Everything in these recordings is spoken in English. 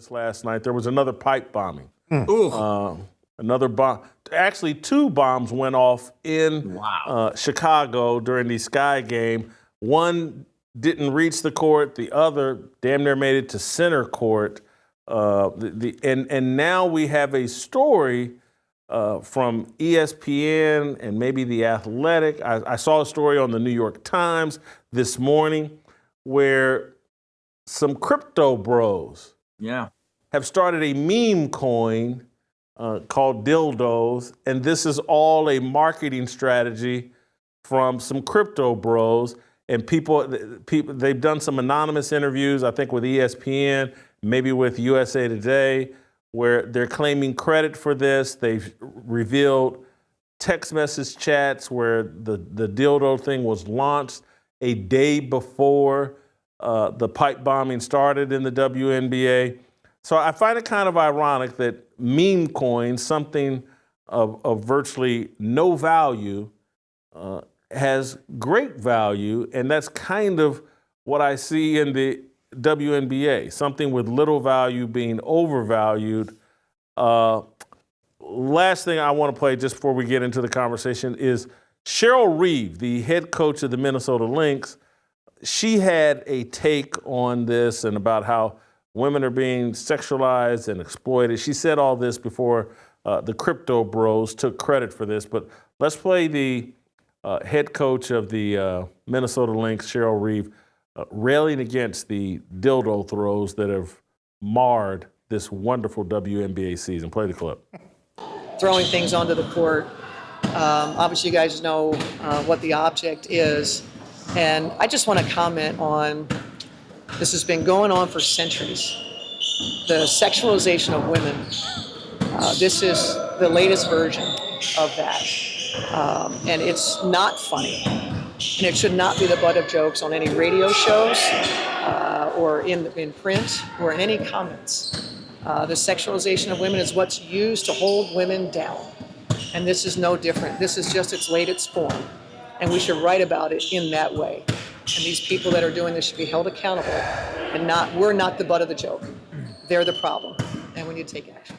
This last night, there was another pipe bombing. Ooh. Another bomb. Actually, two bombs went off in Chicago during the Sky game. One didn't reach the court. The other damn near made it to center court. And now we have a story from ESPN and maybe The Athletic. I saw a story on the New York Times this morning where some crypto bros have started a meme coin called dildos, and this is all a marketing strategy from some crypto bros. And people, they've done some anonymous interviews, I think with ESPN, maybe with USA Today, where they're claiming credit for this. They've revealed text message chats where the dildo thing was launched a day before the pipe bombing started in the WNBA. So I find it kind of ironic that meme coins, something of virtually no value, has great value, and that's kind of what I see in the WNBA, something with little value being overvalued. Last thing I want to play just before we get into the conversation is Cheryl Reeve, the head coach of the Minnesota Lynx. She had a take on this and about how women are being sexualized and exploited. She said all this before the crypto bros took credit for this. But let's play the head coach of the Minnesota Lynx, Cheryl Reeve, railing against the dildo throws that have marred this wonderful WNBA season. Play the clip. Throwing things onto the court. Obviously, you guys know what the object is. And I just want to comment on, this has been going on for centuries. The sexualization of women. This is the latest version of that. And it's not funny. And it should not be the butt of jokes on any radio shows or in print or in any comments. The sexualization of women is what's used to hold women down. And this is no different. This is just its latest form. And we should write about it in that way. And these people that are doing this should be held accountable. And we're not the butt of the joke. They're the problem. And we need to take action.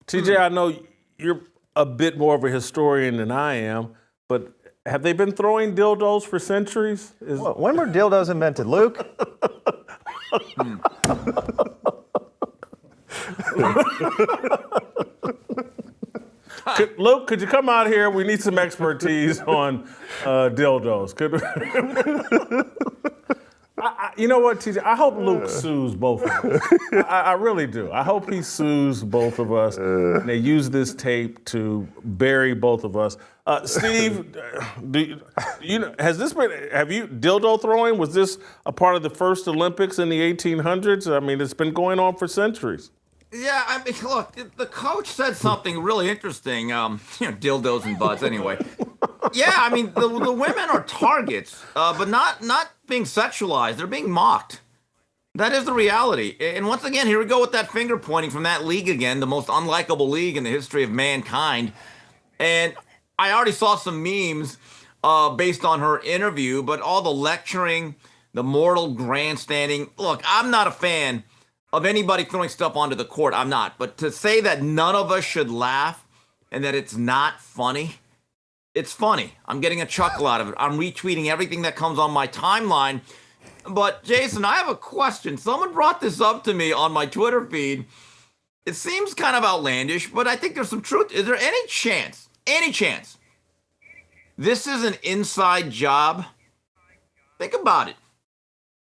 TJ, I know you're a bit more of a historian than I am, but have they been throwing dildos for centuries? When were dildos invented, Luke? Luke, could you come out here? We need some expertise on dildos. You know what, TJ? I hope Luke sues both of us. I really do. I hope he sues both of us. And they use this tape to bury both of us. Steve, dildo throwing, was this a part of the first Olympics in the 1800s? I mean, it's been going on for centuries. Yeah, I mean, look, the coach said something really interesting. Dildos and butts, anyway. Yeah, I mean, the women are targets, but not being sexualized. They're being mocked. That is the reality. And once again, here we go with that finger pointing from that league again, the most unlikable league in the history of mankind. And I already saw some memes based on her interview, but all the lecturing, the mortal grandstanding. Look, I'm not a fan of anybody throwing stuff onto the court. I'm not. But to say that none of us should laugh and that it's not funny, it's funny. I'm getting a chuckle out of it. I'm retweeting everything that comes on my timeline. But Jason, I have a question. Someone brought this up to me on my Twitter feed. It seems kind of outlandish, but I think there's some truth. Is there any chance this is an inside job? Think about it.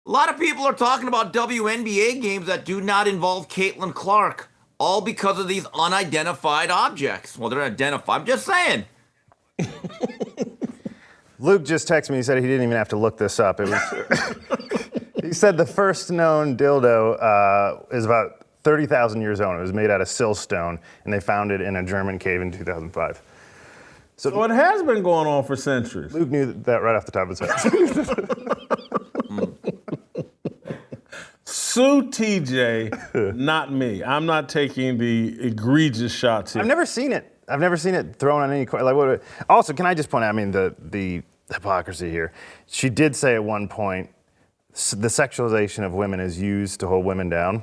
A lot of people are talking about WNBA games that do not involve Caitlin Clark, all because of these unidentified objects. Well, they're identified. I'm just saying. Luke just texted me. He said he didn't even have to look this up. It was. He said the first known dildo is about 30,000 years old. It was made out of siltstone, and they found it in a German cave in 2005. So it has been going on for centuries. Luke knew that right off the top of his head. Sue TJ, not me. I'm not taking the egregious shots here. I've never seen it thrown on any court. Like, what? Also, can I just point out? I mean, the hypocrisy here. She did say at one point, the sexualization of women is used to hold women down.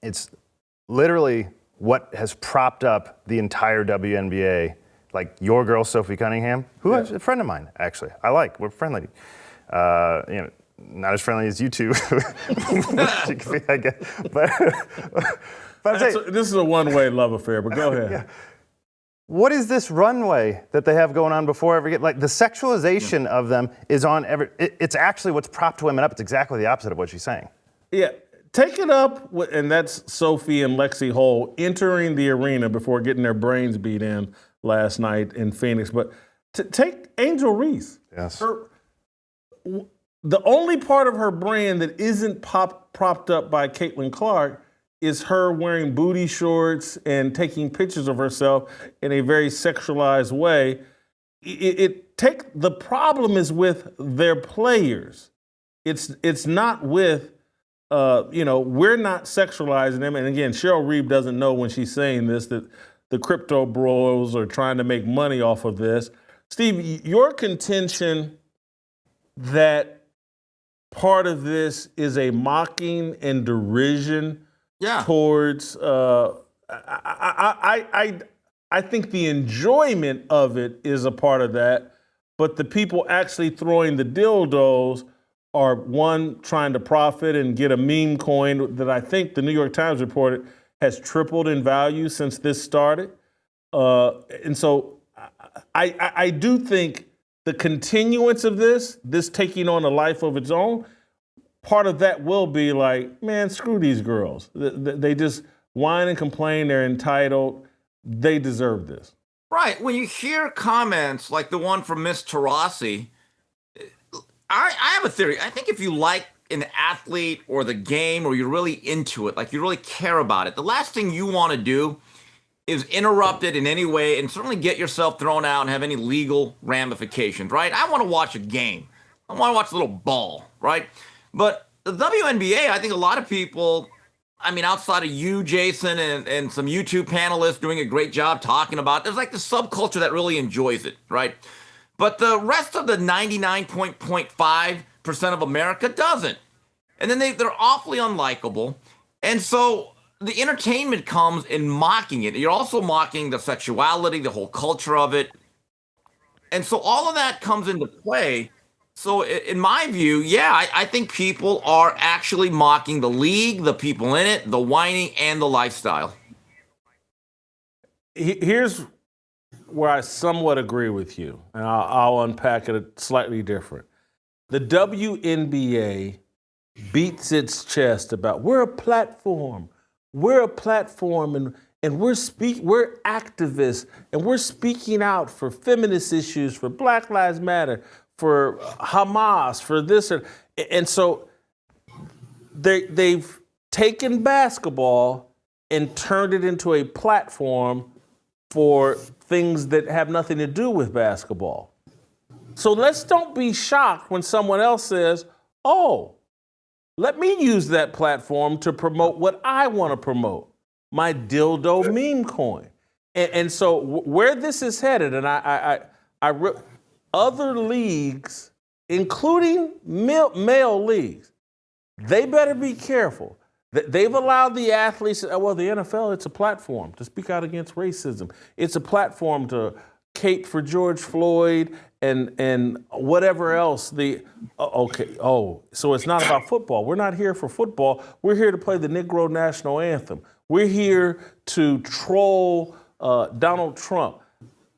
it's literally what has propped up the entire WNBA. Like your girl, Sophie Cunningham, who is a friend of mine, actually. We're friendly. Not as friendly as you two, I guess. But I'm saying, this is a one-way love affair, but go ahead. Yeah. What is this runway that they have going on before every game? Like the sexualization of them is on it's actually what's propped women up. It's exactly the opposite of what she's saying. Yeah, take it up, and that's Sophie and Lexi Hull entering the arena before getting their brains beat in last night in Phoenix. But take Angel Reese. Yes. The only part of her brand that isn't propped up by Caitlin Clark is her wearing booty shorts and taking pictures of herself in a very sexualized way. The problem is with their players. It's not with, we're not sexualizing them. And again, Cheryl Reeve doesn't know when she's saying this that the crypto bros are trying to make money off of this. Steve, your contention that part of this is a mocking and derision towards, I think the enjoyment of it is a part of that, but the people actually throwing the dildos are, one, trying to profit and get a meme coin that I think the New York Times reported has tripled in value since this started. And so I do think the continuance of this taking on a life of its own, part of that will be like, man, screw these girls. They just whine and complain. They're entitled. They deserve this. Right. When you hear comments like the one from Miss Tarasi, I have a theory. I think if you like an athlete or the game, or you're really into it, like you really care about it, the last thing you want to do is interrupt it in any way and certainly get yourself thrown out and have any legal ramifications, right? I want to watch a game. I want to watch a little ball, right? But the WNBA, I think a lot of people, I mean, outside of you, Jason, and some YouTube panelists doing a great job talking about it, there's like the subculture that really enjoys it, right? But the rest of the 99.5% of America doesn't. And then they're awfully unlikable. And so the entertainment comes in mocking it. You're also mocking the sexuality, the whole culture of it. And so all of that comes into play. So in my view, yeah, I think people are actually mocking the league, the people in it, the whining, and the lifestyle. Here's where I somewhat agree with you, and I'll unpack it slightly different. The WNBA beats its chest about we're a platform, and we're activists, and we're speaking out for feminist issues, for Black Lives Matter, for Hamas, for this, and so they've taken basketball and turned it into a platform for things that have nothing to do with basketball. So don't be shocked when someone else says, oh, let me use that platform to promote what I want to promote, my dildo meme coin. And so where this is headed, and other leagues, including male leagues, they better be careful. They've allowed the athletes, well, the NFL, it's a platform to speak out against racism. It's a platform to cape for George Floyd and whatever else. So it's not about football. We're not here for football. We're here to play the Negro National Anthem. We're here to troll Donald Trump.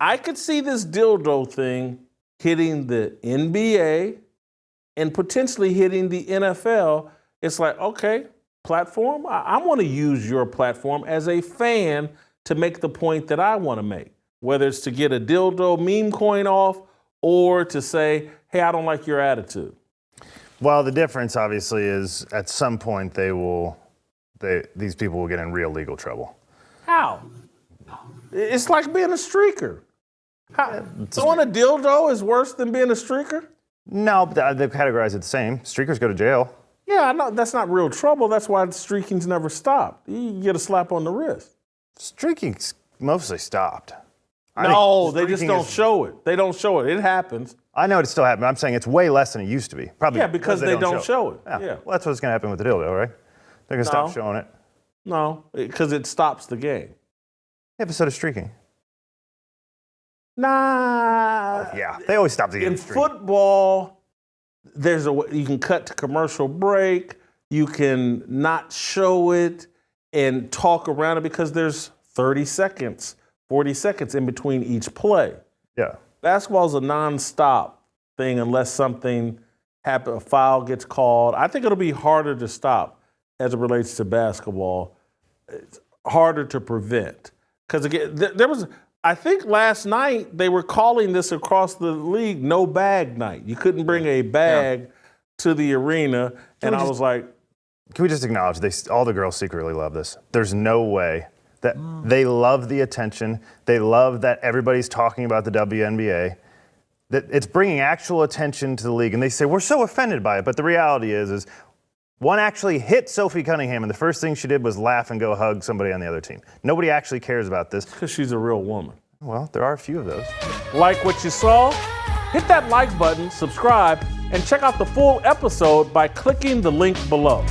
I could see this dildo thing hitting the NBA and potentially hitting the NFL. It's like, okay, platform, I want to use your platform as a fan to make the point that I want to make, whether it's to get a dildo meme coin off or to say, hey, I don't like your attitude. Well, the difference obviously is at some point these people will get in real legal trouble. How? It's like being a streaker. Throwing a dildo is worse than being a streaker? No, but they've categorized it the same. Streakers go to jail. Yeah, I know that's not real trouble. That's why streaking's never stopped. You get a slap on the wrist. Streaking's mostly stopped. No, they just don't show it. They don't show it. It happens. I know it still happens. I'm saying it's way less than it used to be. Probably. Yeah, because they don't show it. Yeah. Well, that's what's going to happen with the dildo, right? They're going to stop showing it. No, because it stops the game. Episode of streaking. Nah. Yeah, they always stop the game. In football, you can cut to commercial break. You can not show it and talk around it because there's 30 seconds, 40 seconds in between each play. Yeah. Basketball is a non-stop thing unless something happens, a foul gets called. I think it'll be harder to stop as it relates to basketball. It's harder to prevent. Because again, I think last night they were calling this across the league no bag night. You couldn't bring a bag to the arena. And I was like, can we just acknowledge all the girls secretly love this? There's no way that they love the attention. They love that everybody's talking about the WNBA. That it's bringing actual attention to the league. And they say, we're so offended by it. But the reality is one actually hit Sophie Cunningham, and the first thing she did was laugh and go hug somebody on the other team. Nobody actually cares about this. because she's a real woman. Well, there are a few of those. Like what you saw? Hit that like button, subscribe, and check out the full episode by clicking the link below.